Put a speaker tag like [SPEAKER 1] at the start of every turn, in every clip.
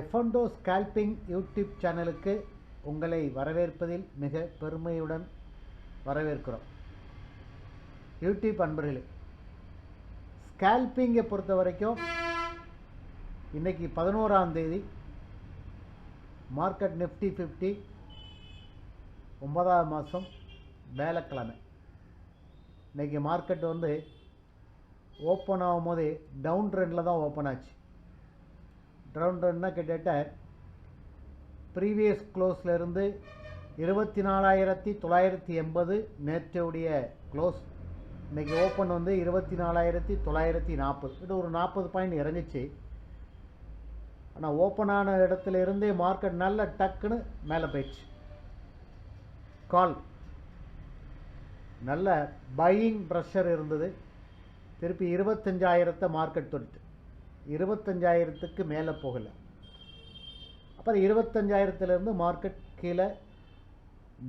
[SPEAKER 1] F&O scalping YouTube சேனலுக்கு உங்களை வரவேற்பதில் மிக பெருமையுடன் வரவேற்கிறோம். யூடியூப் அன்பர்களே, ஸ்கால்பிங்கை பொறுத்த வரைக்கும் இன்றைக்கி 11ஆம் தேதி மார்க்கெட் நிஃப்டி 50 9ஆம் மாதம் வேலைக்கிழமை. இன்றைக்கி மார்க்கெட் ஓப்பன் ஆகும்போது டவுன் ட்ரெண்டில் தான் ஓப்பன் ஆச்சு. டவுன் ட்ரெண்ட்னா கிட்டத்தட்ட ப்ரீவியஸ் க்ளோஸ்லேருந்து 24,980 நேற்றுடைய க்ளோஸ். இன்றைக்கி ஓப்பன் 24,940. இது ஒரு 40 பாயிண்ட் இறங்கிச்சு. ஆனால் ஓப்பன் ஆன இடத்துல இருந்தே மார்க்கெட் நல்ல டக்குன்னு மேலே போயிடுச்சு. கால் நல்ல பையிங் ப்ரெஷர் இருந்தது. திருப்பி 25,000 மார்க்கெட் தொட்டு 25,000க்கு மேலே போகலை. அப்புறம் 25,000லேருந்து மார்க்கெட் கீழே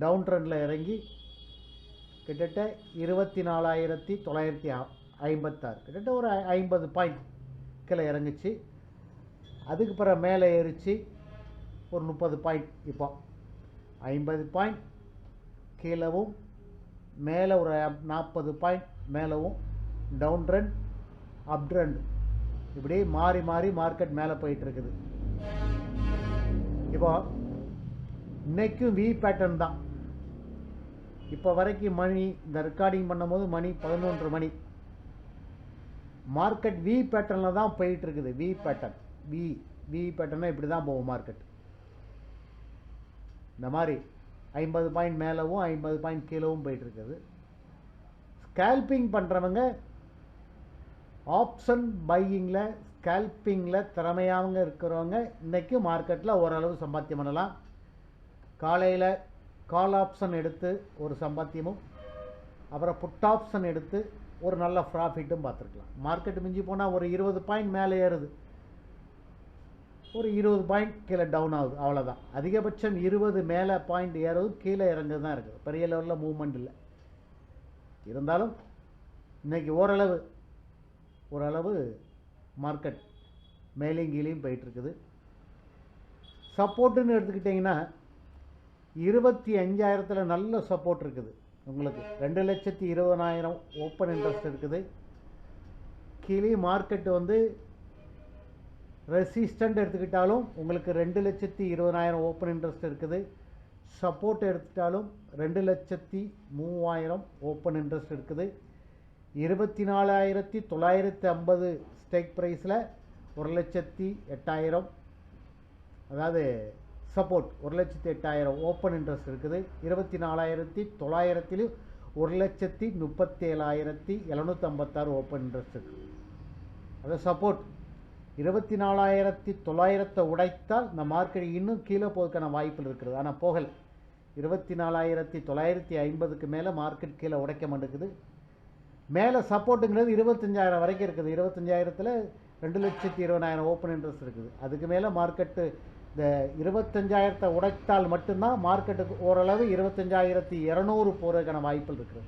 [SPEAKER 1] டவுன் ட்ரெண்டில் இறங்கி கிட்டத்தட்ட 24,956, கிட்டத்தட்ட ஒரு 50 பாயிண்ட் கீழே இறங்குச்சு. அதுக்கு பிறகு மேலே ஏறிச்சு ஒரு 30 பாயிண்ட். இப்போ 50 பாயிண்ட் கீழவும் மேலே ஒரு 40 பாயிண்ட் மேலவும் டவுன் ட்ரெண்ட் அப் ட்ரெண்ட் இப்படி மாறி மாறி மார்க்கெட் மேலே போயிட்டுருக்குது. இப்போ இன்றைக்கும் வி பேட்டர்ன் தான். இப்போ வரைக்கும் மணி இந்த ரெக்கார்டிங் பண்ணும்போது மணி 11 மணி. மார்க்கெட் வி பேட்டர்னில் தான் போயிட்டுருக்குது. வி பேட்டர்ன் வி பேட்டர்னா இப்படி தான் போகும் மார்க்கெட். இந்த மாதிரி 50 பாயிண்ட் மேலவும் 50 பாயிண்ட் கீழவும் போயிட்டுருக்குது. ஸ்கால்பிங் பண்ணுறவங்க ஆப்ஷன் பையிங்கில் ஸ்கால்பிங்கில் திறமையானவங்க இருக்கிறவங்க இன்றைக்கி மார்க்கெட்டில் ஓரளவு சம்பாத்தியம் பண்ணலாம். காலையில் கால் ஆப்ஷன் எடுத்து ஒரு சம்பாத்தியமும், அப்புறம் புட் ஆப்ஷன் எடுத்து ஒரு நல்ல ப்ராஃபிட்டும் பார்த்துருக்கலாம். மார்க்கெட் மிஞ்சி போனால் ஒரு 20 பாயிண்ட் மேலே ஏறுது, ஒரு 20 பாயிண்ட் கீழே டவுன் ஆகுது, அவ்வளோதான். அதிகபட்சம் 20 மேலே பாயிண்ட் ஏறுது, கீழே இறங்கு தான் இருக்குது. பெரிய லெவலில் மூவ்மெண்ட் இல்லை. இருந்தாலும் இன்றைக்கி ஓரளவு மார்க்கெட் மேலேயும் கீழேயும் போயிட்டுருக்குது. சப்போர்ட்டுன்னு எடுத்துக்கிட்டிங்கன்னா 25,000 நல்ல சப்போர்ட் இருக்குது. உங்களுக்கு 2,20,000 ஓப்பன் இன்ட்ரெஸ்ட் இருக்குது. கீழே மார்க்கெட் ரெசிஸ்டண்ட் எடுத்துக்கிட்டாலும் உங்களுக்கு 2,20,000 ஓப்பன் இன்ட்ரெஸ்ட் இருக்குது. சப்போர்ட் எடுத்துட்டாலும் 2,03,000 ஓப்பன் இன்ட்ரெஸ்ட் இருக்குது. 24,950 ஸ்டேக் ப்ரைஸில் 1,08,000, அதாவது சப்போர்ட் 1,08,000 ஓப்பன் இன்ட்ரெஸ்ட் இருக்குது. 24,900 1,37,756 ஓப்பன் இன்ட்ரெஸ்ட் இருக்குது. அது சப்போர்ட். 24,900 உடைத்தால் இந்த மார்க்கெட் இன்னும் கீழே போவதுக்கான வாய்ப்புகள் இருக்கிறது. ஆனால் போகலை. 24,950க்கு மேலே மார்க்கெட் கீழே உடைக்க மாட்டேங்குது. மேலே சப்போர்ட்டுங்கிறது 25,000 வரைக்கும் இருக்குது. 25,000ல் 2,20,000 ஓப்பன் இன்ட்ரெஸ்ட் இருக்குது. அதுக்கு மேலே மார்க்கெட்டு இந்த 25,000 உடைத்தால் மட்டும்தான் மார்க்கெட்டுக்கு ஓரளவு 25,200 போகிறதுக்கான வாய்ப்புகள் இருக்குது.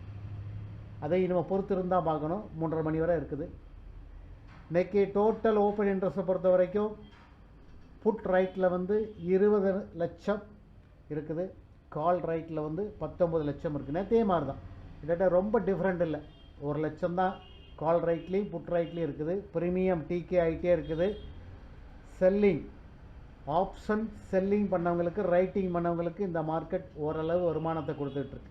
[SPEAKER 1] அதை நம்ம பொறுத்து இருந்தால் பார்க்கணும். 3:30 மணி வரை இருக்குது. இன்றைக்கி டோட்டல் ஓப்பன் இன்ட்ரெஸ்ட்டை பொறுத்த வரைக்கும் புட் ரைட்டில் 20 லட்சம் இருக்குது. கால் ரைட்டில் 19 லட்சம் இருக்குது. நேற்றே மாதிரி தான். கிட்டத்தட்ட ரொம்ப டிஃப்ரெண்ட் இல்லை. 1 லட்சம் தான் கால் ரைட்லேயும் புட் ரைட்லேயும் இருக்குது. ப்ரீமியம் டிகே ஆகிட்டே இருக்குது. செல்லிங் ஆப்ஷன் செல்லிங் பண்ணவங்களுக்கு, ரைட்டிங் பண்ணவங்களுக்கு இந்த மார்க்கெட் ஓரளவு வருமானத்தை கொடுத்துட்ருக்கு.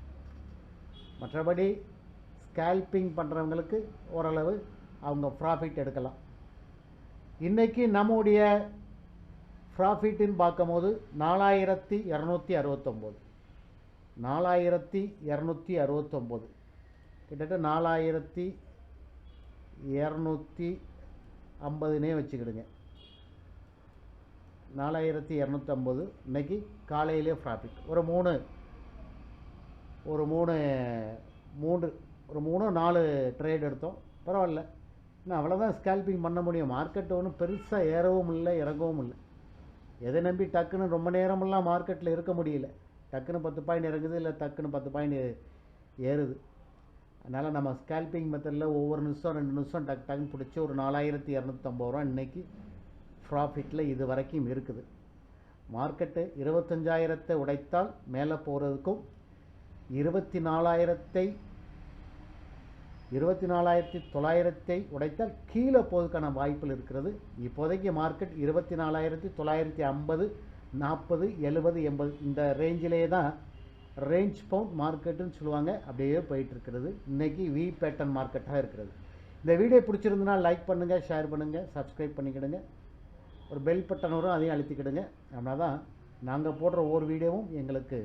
[SPEAKER 1] மற்றபடி ஸ்கால்பிங் பண்ணுறவங்களுக்கு ஓரளவு அவங்க ப்ராஃபிட் எடுக்கலாம். இன்றைக்கி நம்முடைய ப்ராஃபிட்டுன்னு பார்க்கும்போது 4,269 கிட்டத்தட்ட 4,250 வச்சுக்கிடுங்க. 4,250 இன்றைக்கி காலையிலே ப்ராஃபிட். ஒரு 3-4 ட்ரேட் எடுத்தோம். பரவாயில்ல. இன்னும் அவ்வளோதான் ஸ்கால்பிங் பண்ண முடியும். மார்க்கெட் ஒன்றும் பெருசாக ஏறவும் இல்லை, இறங்கவும் இல்லை. எதை நம்பி டக்குன்னு ரொம்ப நேரமெல்லாம் மார்க்கெட்டில் இருக்க முடியல. டக்குன்னு 10 பாயிண்ட் இறங்குது, இல்லை டக்குன்னு 10 பாயிண்ட் ஏறுது. அதனால் நம்ம ஸ்கால்பிங் மெத்தடில் ஒவ்வொரு நிமிஷம் 2 நிமிஷம் டக்குன்னு பிடிச்சி ஒரு 4,250 ரூபா இன்றைக்கி ப்ராஃபிட்டில் இது வரைக்கும் இருக்குது. மார்க்கெட்டு 25,000 உடைத்தால் மேலே போகிறதுக்கும் 24,900 உடைத்தால் கீழே போவதுக்கான வாய்ப்புகள் இருக்கிறது. இப்போதைக்கு மார்க்கெட் 24,950, 40, 70, 80 இந்த ரேஞ்சிலே தான் ரேஞ்ச் பவுண்ட் மார்க்கெட்டுன்னு சொல்லுவாங்க. அப்படியே போயிட்டுருக்கிறது. இன்றைக்கி வி பேட்டர்ன் மார்க்கெட்டாக இருக்கிறது. இந்த வீடியோ பிடிச்சிருந்துன்னா லைக் பண்ணுங்கள், ஷேர் பண்ணுங்கள், சப்ஸ்கிரைப் பண்ணிக்கிடுங்க. ஒரு பெல் பட்டன் வரும், அதையும் அழுத்திக்கிடுங்க. அப்படின்னா தான் நாங்கள் போடுற ஒவ்வொரு வீடியோவும் எங்களுக்கு